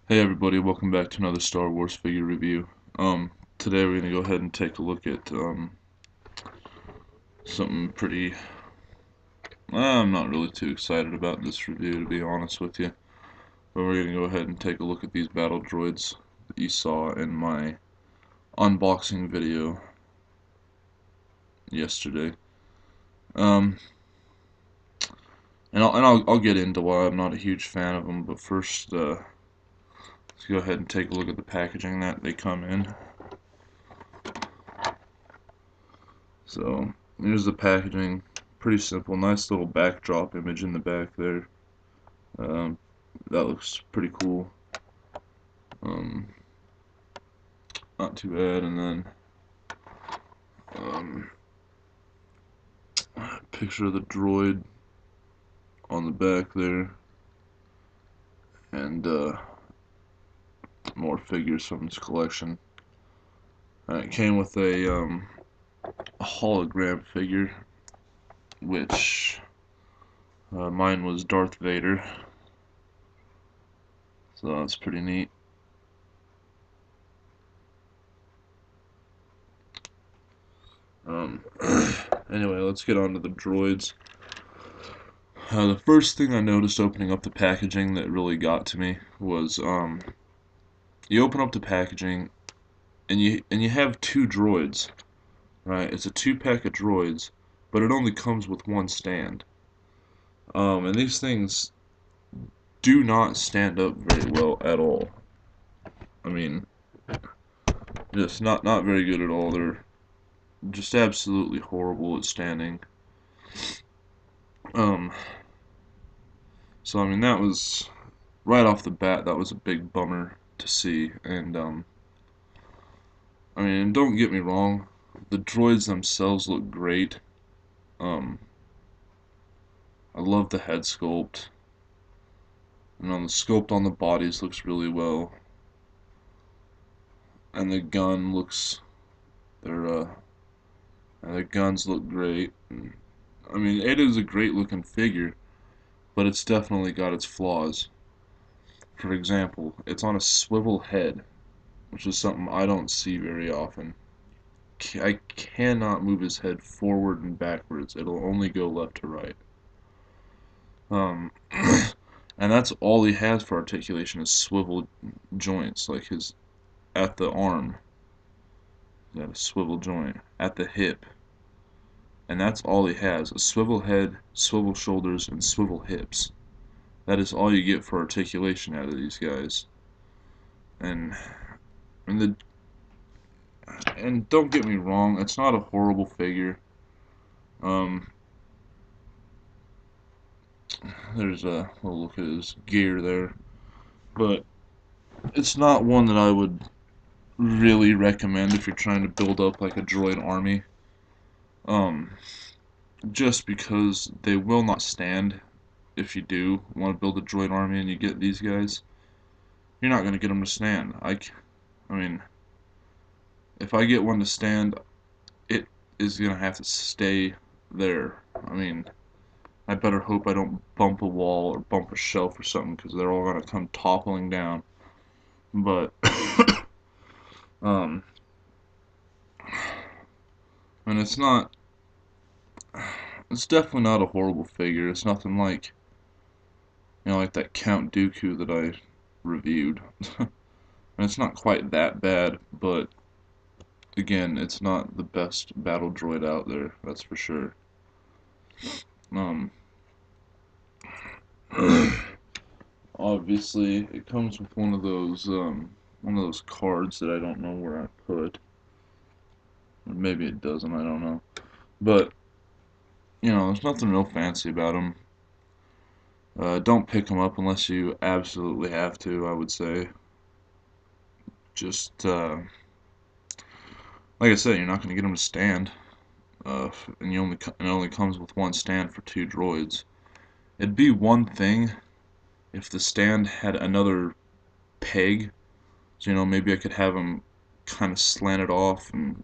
Hey everybody, welcome back to another Star Wars figure review. Today we're gonna go ahead and take a look at something pretty. I'm not really too excited about this review, to be honest with you. But we're gonna go ahead and take a look at these battle droids that you saw in my unboxing video yesterday. Um, and I'll get into why I'm not a huge fan of them. But first, let's go ahead and take a look at the packaging that they come in. So here's the packaging. Pretty simple. Nice little backdrop image in the back there. Um, that looks pretty cool. Um, Not too bad. And then picture of the droid on the back there, and more figures from this collection. It came with a hologram figure, which mine was Darth Vader, so that's pretty neat. Um, anyway, let's get on to the droids. The first thing I noticed opening up the packaging that really got to me was you open up the packaging and you have two droids, right? It's a two-pack of droids, but it only comes with one stand. And these things do not stand up very well at all. I mean, just not very good at all. They're just absolutely horrible at standing. Um, so I mean that was right off the bat, that was a big bummer to see. And I mean, don't get me wrong, the droids themselves look great. Um, I love the head sculpt, and on the sculpt on the bodies looks really well, and the gun looks, their and the guns look great. And, I mean, it is a great looking figure, but it's definitely got its flaws. For example, it's on a swivel head, which is something I don't see very often. I cannot move his head forward and backwards. It'll only go left to right. Um, and that's all he has for articulation is swivel joints, like his at the arm. He's got a swivel joint at the hip, and that's all he has: a swivel head, swivel shoulders, and swivel hips. That is all you get for articulation out of these guys. And and the and don't get me wrong, it's not a horrible figure. Um, there's a little look at his gear there, but it's not one that I would really recommend if you're trying to build up like a droid army. Um, just because they will not stand if you do want to build a droid army and you get these guys. You're not going to get them to stand. I mean, if I get one to stand, it is going to have to stay there. I mean, I better hope I don't bump a wall or bump a shelf or something, because they're all going to come toppling down. But, um, and it's definitely not a horrible figure. It's nothing like, like that Count Dooku that I reviewed. And it's not quite that bad, but again, it's not the best battle droid out there, that's for sure. Um, Obviously, it comes with one of those cards that I don't know where I put. Or maybe it doesn't, I don't know. But, there's nothing real fancy about them. Don't pick them up unless you absolutely have to, I would say. Just, like I said, you're not going to get them to stand. And it only comes with one stand for two droids. It'd be one thing if the stand had another peg, so maybe I could have them kind of slanted off and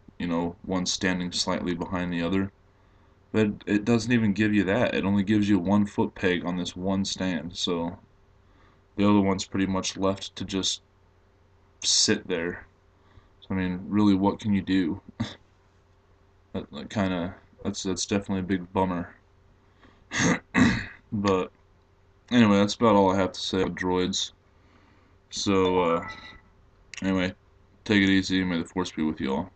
one standing slightly behind the other. But it doesn't even give you that. It only gives you 1 foot peg on this one stand, so The other one's pretty much left to just sit there. So, I mean, really, what can you do? That kind of that's definitely a big bummer. But anyway, that's about all I have to say about droids. So anyway, take it easy. May the force be with you all.